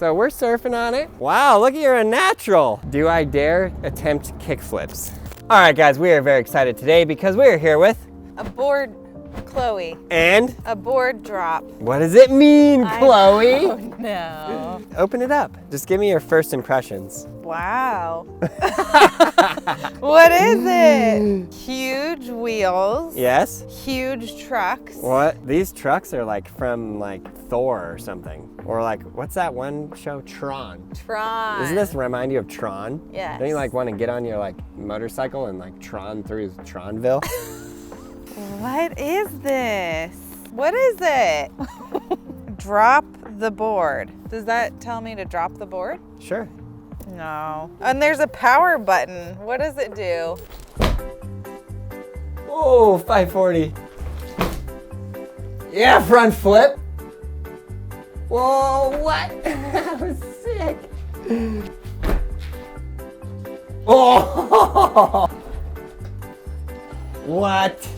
So we're surfing on it. Wow, look at you're a natural. Do I dare attempt kickflips? All right, guys, we are very excited today because we are here with a board, Chloe. And a board drop. What does it mean, Chloe? Oh no. Open it up. Just give me your first impressions. Wow. What is it? Huge wheels. Yes. Huge trucks. What? These trucks are like from like Thor or something. Or like, what's that one show? Tron. Tron. Doesn't this remind you of Tron? Yes. Don't you like want to get on your like motorcycle and like Tron through Tronville? What is this? What is it? Drop the board. Does that tell me to drop the board? Sure. No. And there's a power button. What does it do? Oh, 540. Yeah, front flip. Whoa, what? That was sick. Oh! What?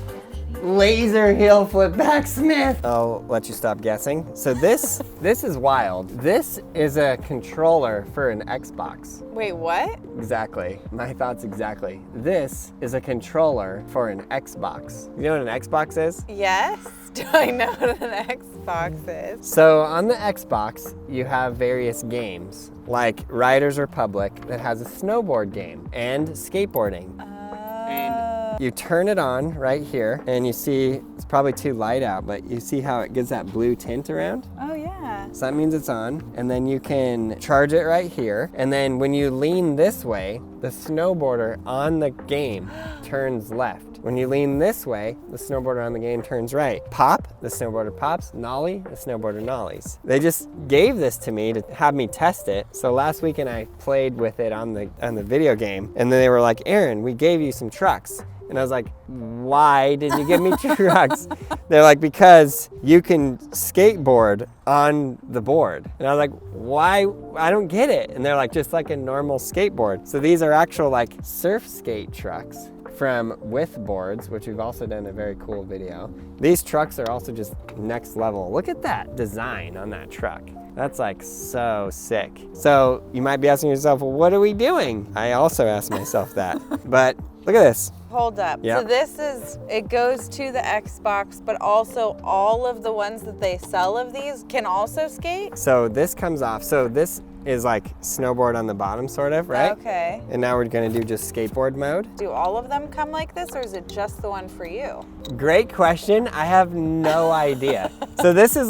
Laser heel flip backsmith. I'll let you stop guessing. So this is wild. This is a controller for an Xbox. Wait, what? Exactly. My thoughts exactly. This is a controller for an Xbox. You know what an Xbox is? Yes. Do I know what an Xbox is? So on the Xbox, you have various games, like Riders Republic that has a snowboard game and skateboarding. And you turn it on right here and you see, it's probably too light out, but you see how it gives that blue tint around? Oh yeah. So that means it's on, and then you can charge it right here. And then when you lean this way, the snowboarder on the game turns left. When you lean this way, the snowboarder on the game turns right. Pop, the snowboarder pops. Nollie, the snowboarder nollies. They just gave this to me to have me test it. So last weekend I played with it on the video game, and then they were like, Aaron, we gave you some trucks. And I was like, why did you give me trucks? They're like, because you can skateboard on the board. And I was like, why? I don't get it. And they're like, just like a normal skateboard. So these are actual like surf skate trucks from With Boards, which we've also done a very cool video. These trucks are also just next level. Look at that design on that truck. That's like so sick. So you might be asking yourself, well, what are we doing? I also asked myself that, but look at this. Hold up. Yep. So this is, it goes to the Xbox, but also all of the ones that they sell of these can also skate? So this comes off. So this is like snowboard on the bottom, sort of, right? Okay. And now we're gonna do just skateboard mode. Do all of them come like this, or is it just the one for you? Great question. I have no idea. So this is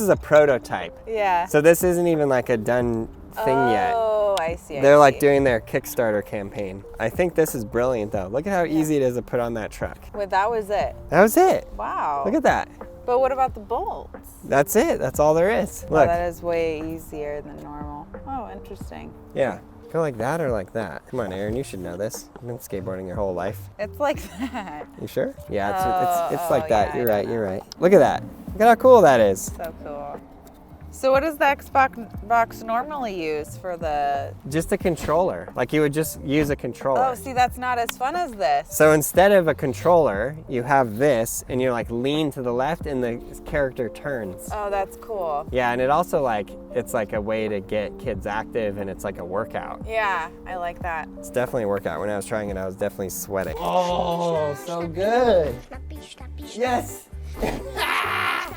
a prototype. Yeah. So this isn't even like a done thing yet. Oh, I see. They're like doing their Kickstarter campaign. I think this is brilliant though. Look at how easy it is to put on that truck. Wait, that was it? That was it. Wow. Look at that. But what about the bolts? That's it. That's all there is. Oh, Look. that is way easier than normal. Oh, interesting. Yeah. Go like that or like that. Come on, Aaron, you should know this. You've been skateboarding your whole life. It's like that. You sure? Yeah, it's like that. Yeah, You're right, you're right. Look at that. Look at how cool that is. So cool. So what does the Xbox normally use for the... Just a controller. Like you would just use a controller. Oh, see, that's not as fun as this. So instead of a controller, you have this and you like lean to the left and the character turns. Oh, that's cool. Yeah, and it also like, it's like a way to get kids active and it's like a workout. Yeah, I like that. It's definitely a workout. When I was trying it, I was definitely sweating. Oh, so good. Yes.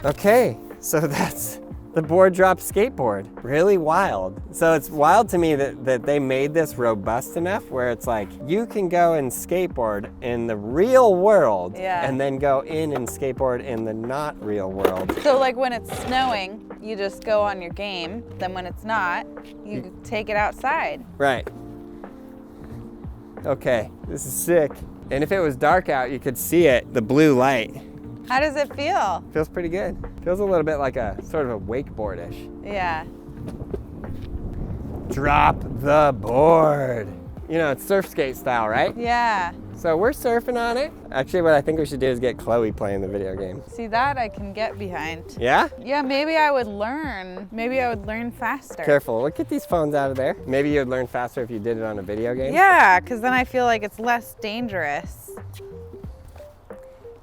Okay, so that's the board drop skateboard. Really wild. So it's wild to me that they made this robust enough where it's like you can go and skateboard in the real world and then go in and skateboard in the not real world. So like when it's snowing, you just go on your game. Then when it's not, you take it outside. Right. Okay, this is sick. And if it was dark out, you could see it, the blue light. How does it feel? Feels pretty good. Feels a little bit like a sort of a wakeboard-ish. Yeah. Drop the board. You know, it's surf skate style, right? Yeah. So we're surfing on it. Actually, what I think we should do is get Chloe playing the video game. See, that I can get behind. Yeah? Yeah, maybe I would learn. Maybe I would learn faster. Careful, we'll get these phones out of there. Maybe you'd learn faster if you did it on a video game. Yeah, because then I feel like it's less dangerous.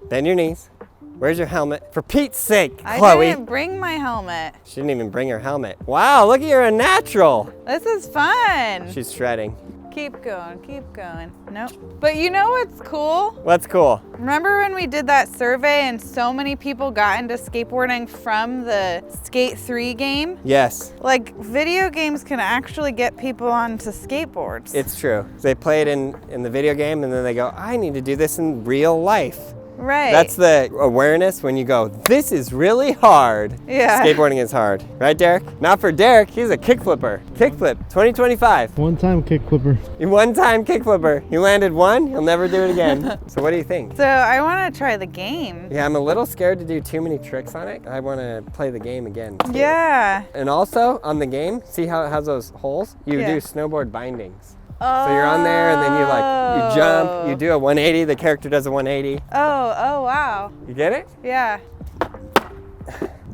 Bend your knees. Where's your helmet? For Pete's sake, I Chloe. didn't bring my helmet. She didn't even bring her helmet. Wow, look at you're a natural. This is fun. She's shredding. Keep going, keep going. Nope. But you know what's cool? What's cool? Remember when we did that survey and so many people got into skateboarding from the Skate 3 game? Yes, Like, video games can actually get people onto skateboards. it's true. They play it in the video game and then they go, I need to do this in real life. Right. That's the awareness when you go, this is really hard. Yeah. Skateboarding is hard. Right, Derek? Not for Derek, he's a kickflipper. Kickflip 2025. One-time kick flipper. One-time kickflipper. He landed one, he'll never do it again. So what do you think? So I want to try the game. Yeah, I'm a little scared to do too many tricks on it. I want to play the game again. Too. Yeah. And also on the game, see how it has those holes? You Yeah. do snowboard bindings. Oh. So you're on there and then you jump, you do a 180, the character does a 180. Oh, wow. You get it? Yeah.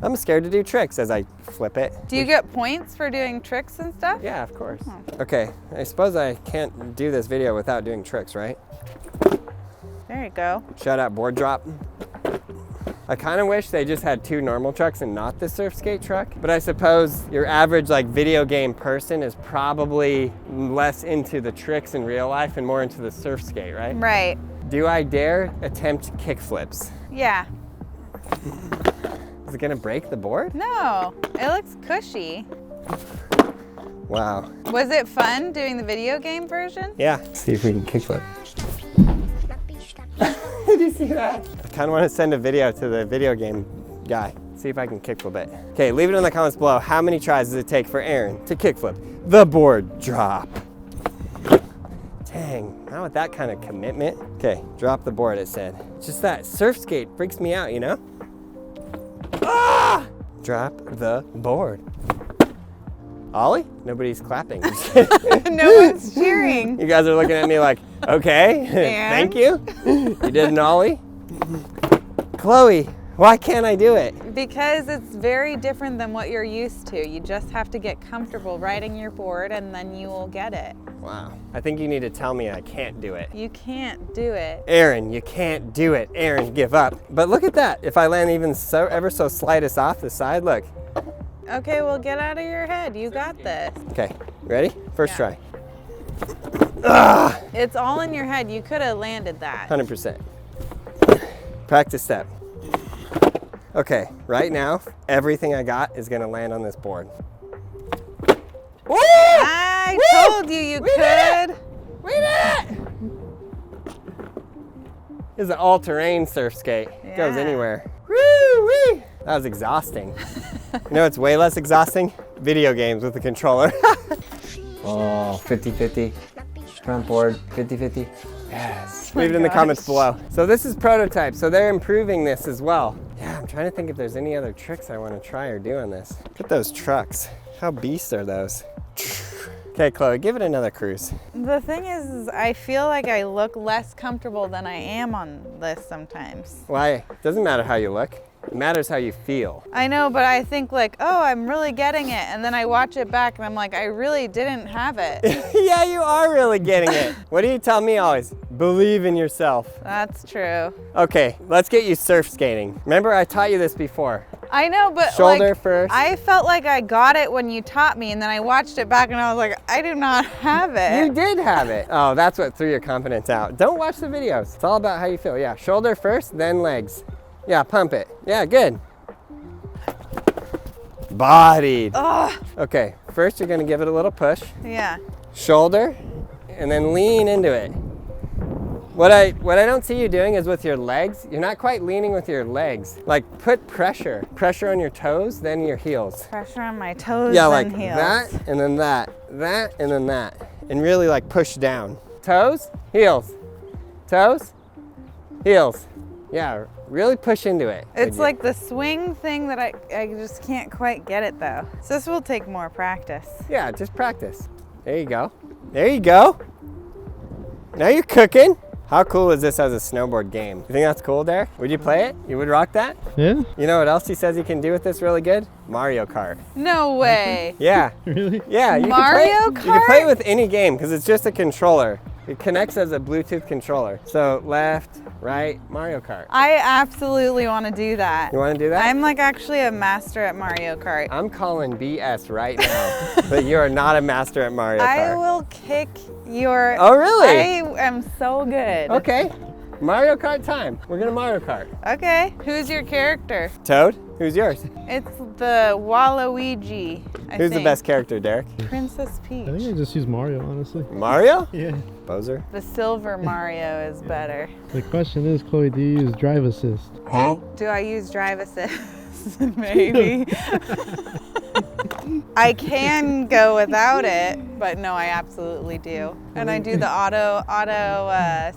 I'm scared to do tricks as I flip it. Do you get points for doing tricks and stuff? Yeah, of course. Okay, I suppose I can't do this video without doing tricks, right? There you go. Shout out board drop. I kind of wish they just had two normal trucks and not the surf skate truck, but I suppose your average like video game person is probably less into the tricks in real life and more into the surf skate, right? Right. Do I dare attempt kick flips? Yeah. Is it gonna break the board? No, it looks cushy. Wow. Was it fun doing the video game version? Yeah. See if we can kick flip. Did you see that? I kind of want to send a video to the video game guy. See if I can kickflip it. Okay, leave it in the comments below. How many tries does it take for Aaron to kickflip the board drop? Dang, not with that kind of commitment. Okay, drop the board, it said. Just that surf skate freaks me out, you know? Ah! Drop the board. Ollie? Nobody's clapping. No one's cheering. You guys are looking at me like, okay, thank you. You did an ollie? Chloe, why can't I do it? Because it's very different than what you're used to. You just have to get comfortable riding your board and then you will get it. Wow. I think you need to tell me I can't do it. You can't do it. Aaron, you can't do it. Aaron, give up. But look at that. If I land even so ever so slightest off the side, look. Okay, well, get out of your head. You got this. Okay, ready? First Yeah. try. Ah, It's all in your head. You could have landed that. 100%. Practice step. Okay, right now, everything I got is gonna land on this board. Woo! I Woo! told you We did could. We did it! This is an all-terrain surf skate. It goes Yeah. anywhere. Woo-wee! That was exhausting. You know what's way less exhausting? Video games with the controller. Oh, 50-50. Front board, 50-50. Yes. Leave it in the comments below. So this is prototype, so they're improving this as well. Yeah, I'm trying to think if there's any other tricks I want to try or do on this. Look at those trucks. How beasts are those? Okay, Chloe, give it another cruise. The thing is I feel like I look less comfortable than I am on this sometimes. Why? It doesn't matter how you look. It matters how you feel. I know, but I think like, oh, I'm really getting it. And then I watch it back and I'm like, I really didn't have it. Yeah, you are really getting it. What do you tell me always? Believe in yourself. That's true. Okay, let's get you surf skating. Remember I taught you this before. I know, but Shoulder like, first. I felt like I got it when you taught me, and then I watched it back and I was like, I do not have it. You did have it. Oh, that's what threw your confidence out. Don't watch the videos. It's all about how you feel. Yeah, shoulder first, then legs. Yeah, pump it. Yeah, good. Bodied. Ugh. Okay, first you're gonna give it a little push. Yeah. Shoulder, and then lean into it. What I don't see you doing is with your legs, you're not quite leaning with your legs. Like put pressure on your toes, then your heels. Pressure on my toes Yeah, and like heels. that, and then that, and then that. And really like push down. Toes, heels. Toes, heels. Yeah, really push into it. It's like the swing thing that I just can't quite get it though. So this will take more practice. Yeah, just practice. There you go. There you go. Now you're cooking. How cool is this as a snowboard game? You think that's cool, Derek? Would you play it? You would rock that? Yeah? You know what else he says he can do with this really good? Mario Kart. No way. Yeah. Really? Yeah, you Mario can play, Kart? You can play it with any game because it's just a controller. It connects as a Bluetooth controller. So left, right, Mario Kart. I absolutely want to do that. You want to do that? I'm like actually a master at Mario Kart. I'm calling BS right now, but you are not a master at Mario Kart. I will kick your... Oh, really? I am so good. Okay, Mario Kart time. We're gonna Mario Kart. Okay, who's your character? Toad, who's yours? It's the Waluigi, I Who's the think. best character, Derek? Princess Peach. I think I just use Mario, honestly. Mario? Yeah. Poser. The silver Mario is better. The question is, Chloe, do you use drive assist? Do I use drive assist? Maybe. I can go without it, but no, I absolutely do. And I do the auto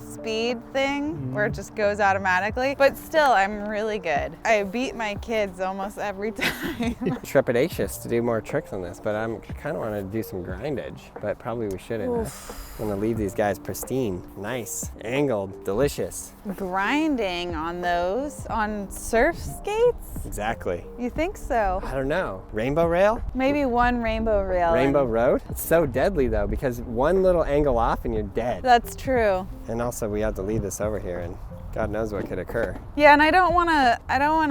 speed thing where it just goes automatically. But still, I'm really good. I beat my kids almost every time. Trepidatious to do more tricks on this, but I'm kind of want to do some grindage, but probably we shouldn't. I'm gonna leave these guys pristine, nice, angled, delicious. Grinding on those on surf skates? Exactly. You think so? I don't know. Rainbow rail? Maybe one rainbow rail. Rainbow road? It's so deadly though, because one little angle off and you're dead. That's true. And also we have to leave this over here and God knows what could occur. Yeah, and I don't want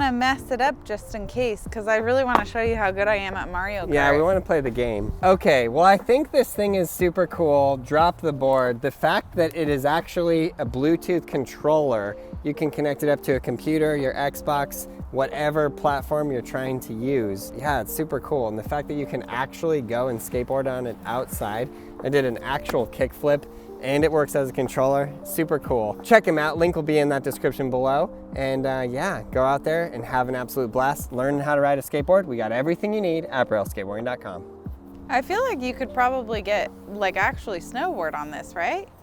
to mess it up just in case, because I really want to show you how good I am at Mario Kart. Yeah, we want to play the game. Okay, well I think this thing is super cool. Drop the board. The fact that it is actually a Bluetooth controller, you can connect it up to a computer, your Xbox, whatever platform you're trying to use. Yeah, it's super cool. And the fact that you can actually go and skateboard on it outside. I did an actual kickflip and it works as a controller. Super cool. Check them out. Link will be in that description below. And yeah, go out there and have an absolute blast. Learn how to ride a skateboard. We got everything you need at brailleskateboarding.com. I feel like you could probably get, like, actually snowboard on this, right?